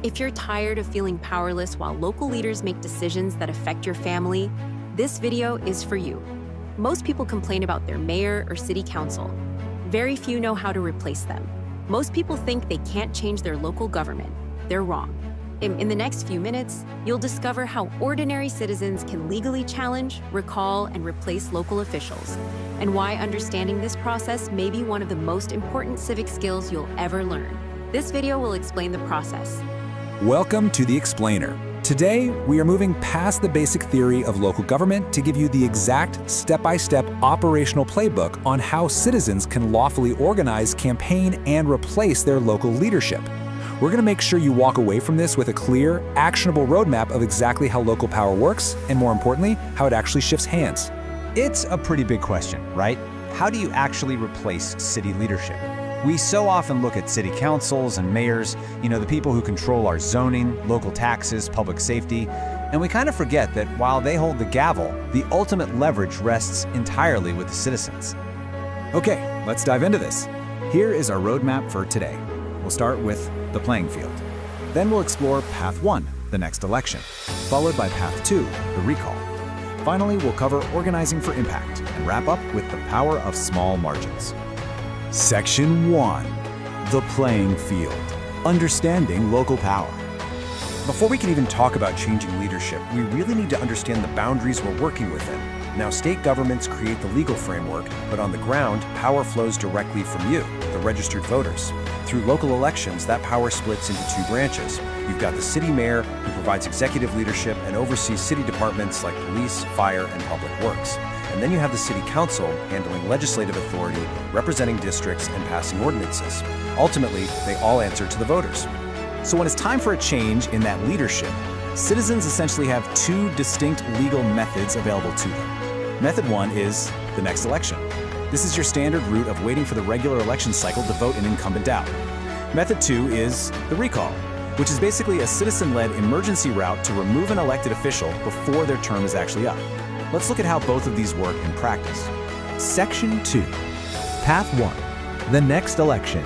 If you're tired of feeling powerless while local leaders make decisions that affect your family, this video is for you. Most people complain about their mayor or city council. Very few know how to replace them. Most people think they can't change their local government. They're wrong. In the next few minutes, you'll discover how ordinary citizens can legally challenge, recall, and replace local officials, and why understanding this process may be one of the most important civic skills you'll ever learn. This video will explain the process. Welcome to The Explainer. Today, we are moving past the basic theory of local government to give you the exact step-by-step operational playbook on how citizens can lawfully organize, campaign, and replace their local leadership. We're going to make sure you walk away from this with a clear, actionable roadmap of exactly how local power works, and more importantly, how it actually shifts hands. It's a pretty big question, right? How do you actually replace city leadership? We so often look at city councils and mayors, the people who control our zoning, local taxes, public safety, and we kind of forget that while they hold the gavel, the ultimate leverage rests entirely with the citizens. Okay, let's dive into this. Here is our roadmap for today. We'll start with the playing field. Then we'll explore Path 1, the next election, followed by Path 2, the recall. Finally, we'll cover organizing for impact and wrap up with the power of small margins. Section 1, the playing field, understanding local power. Before we can even talk about changing leadership, we really need to understand the boundaries we're working within. Now, state governments create the legal framework, but on the ground, power flows directly from you, the registered voters. Through local elections, that power splits into two branches. You've got the city mayor, who provides executive leadership and oversees city departments like police, fire, and public works. And then you have the city council, handling legislative authority, representing districts, and passing ordinances. Ultimately, they all answer to the voters. So when it's time for a change in that leadership, citizens essentially have two distinct legal methods available to them. Method 1 is the next election. This is your standard route of waiting for the regular election cycle to vote an incumbent out. Method 2 is the recall, which is basically a citizen-led emergency route to remove an elected official before their term is actually up. Let's look at how both of these work in practice. Section 2, Path 1, the next election.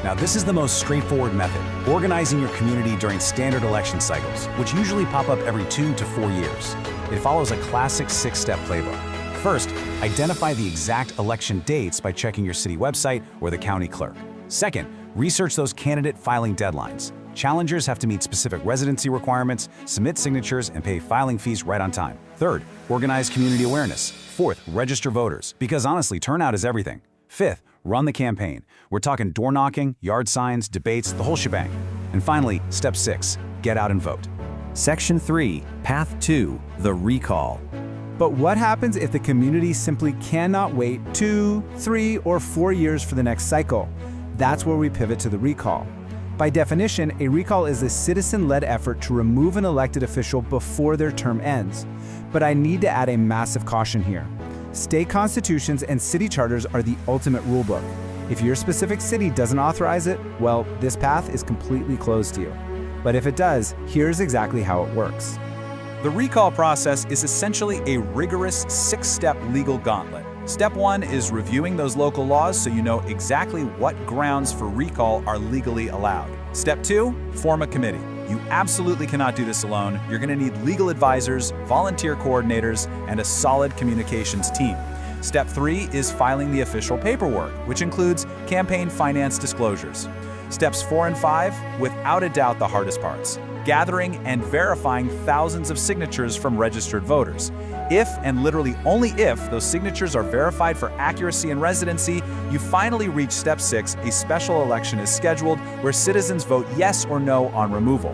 Now, this is the most straightforward method, organizing your community during standard election cycles, which usually pop up every 2 to 4 years. It follows a classic 6-step playbook. First, identify the exact election dates by checking your city website or the county clerk. Second, research those candidate filing deadlines. Challengers have to meet specific residency requirements, submit signatures, and pay filing fees right on time. Third, organize community awareness. Fourth, register voters, because honestly, turnout is everything. Fifth, run the campaign. We're talking door knocking, yard signs, debates, the whole shebang. And finally, step 6, get out and vote. Section 3, Path 2, the recall. But what happens if the community simply cannot wait 2, 3, or 4 years for the next cycle? That's where we pivot to the recall. By definition, a recall is a citizen-led effort to remove an elected official before their term ends. But I need to add a massive caution here. State constitutions and city charters are the ultimate rulebook. If your specific city doesn't authorize it, well, this path is completely closed to you. But if it does, here's exactly how it works. The recall process is essentially a rigorous 6-step legal gauntlet. Step 1 is reviewing those local laws so you know exactly what grounds for recall are legally allowed. Step 2, form a committee. You absolutely cannot do this alone. You're going to need legal advisors, volunteer coordinators, and a solid communications team. Step 3 is filing the official paperwork, which includes campaign finance disclosures. Steps 4 and 5, without a doubt the hardest parts. Gathering and verifying thousands of signatures from registered voters. If, and literally only if, those signatures are verified for accuracy and residency, you finally reach Step 6, a special election is scheduled where citizens vote yes or no on removal.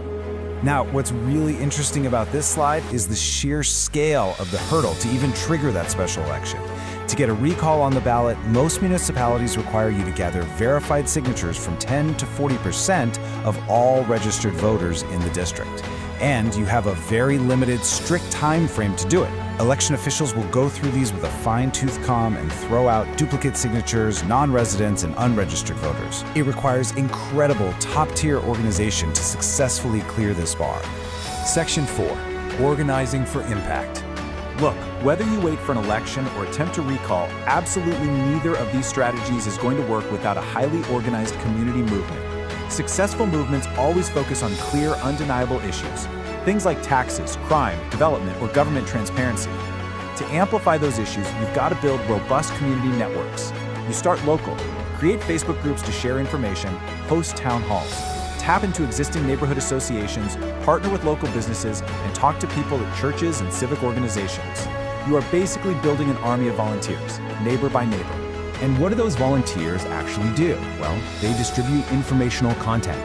Now, what's really interesting about this slide is the sheer scale of the hurdle to even trigger that special election. To get a recall on the ballot, most municipalities require you to gather verified signatures from 10 to 40% of all registered voters in the district. And you have a very limited, strict time frame to do it. Election officials will go through these with a fine-tooth comb and throw out duplicate signatures, non-residents, and unregistered voters. It requires incredible top-tier organization to successfully clear this bar. Section 4, organizing for impact. Look, whether you wait for an election or attempt to recall, absolutely neither of these strategies is going to work without a highly organized community movement. Successful movements always focus on clear, undeniable issues, things like taxes, crime, development, or government transparency. To amplify those issues, you've got to build robust community networks. You start local, create Facebook groups to share information, host town halls, tap into existing neighborhood associations, partner with local businesses, and talk to people at churches and civic organizations. You are basically building an army of volunteers, neighbor by neighbor. And what do those volunteers actually do? Well, they distribute informational content.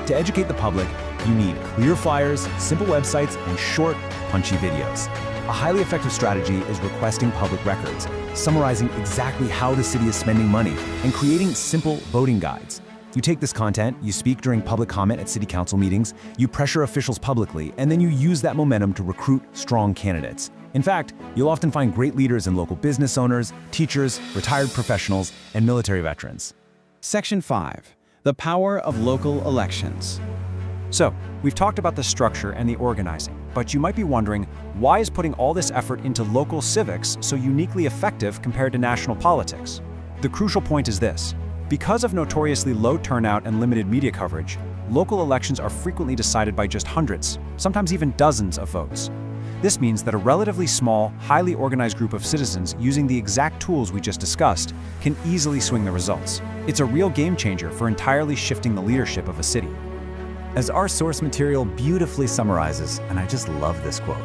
To educate the public, you need clear flyers, simple websites, and short, punchy videos. A highly effective strategy is requesting public records, summarizing exactly how the city is spending money, and creating simple voting guides. You take this content, you speak during public comment at city council meetings, you pressure officials publicly, and then you use that momentum to recruit strong candidates. In fact, you'll often find great leaders in local business owners, teachers, retired professionals, and military veterans. Section 5. The power of local elections. So, we've talked about the structure and the organizing, but you might be wondering, why is putting all this effort into local civics so uniquely effective compared to national politics? The crucial point is this. Because of notoriously low turnout and limited media coverage, local elections are frequently decided by just hundreds, sometimes even dozens of votes. This means that a relatively small, highly organized group of citizens using the exact tools we just discussed can easily swing the results. It's a real game changer for entirely shifting the leadership of a city. As our source material beautifully summarizes, and I just love this quote,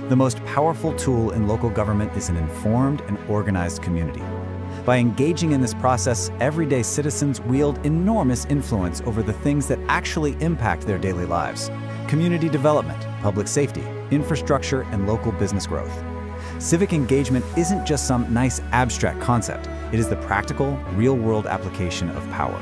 the most powerful tool in local government is an informed and organized community. By engaging in this process, everyday citizens wield enormous influence over the things that actually impact their daily lives: community development, public safety, infrastructure, and local business growth. Civic engagement isn't just some nice abstract concept. It is the practical, real-world application of power.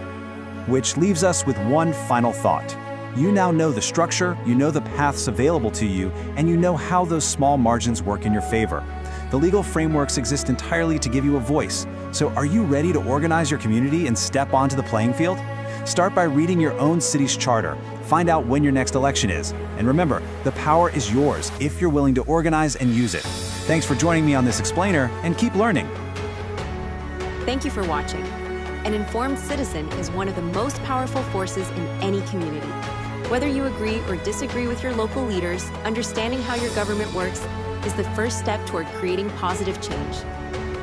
Which leaves us with one final thought. You now know the structure, you know the paths available to you, and you know how those small margins work in your favor. The legal frameworks exist entirely to give you a voice. So are you ready to organize your community and step onto the playing field? Start by reading your own city's charter. Find out when your next election is. And remember, the power is yours if you're willing to organize and use it. Thanks for joining me on this explainer, and keep learning. Thank you for watching. An informed citizen is one of the most powerful forces in any community. Whether you agree or disagree with your local leaders, understanding how your government works is the first step toward creating positive change.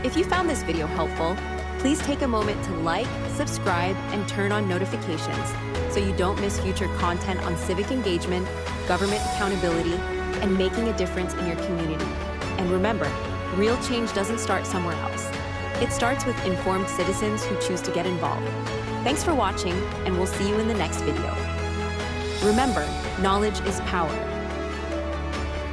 If you found this video helpful, please take a moment to like, subscribe, and turn on notifications so you don't miss future content on civic engagement, government accountability, and making a difference in your community. And remember, real change doesn't start somewhere else. It starts with informed citizens who choose to get involved. Thanks for watching, and we'll see you in the next video. Remember, knowledge is power.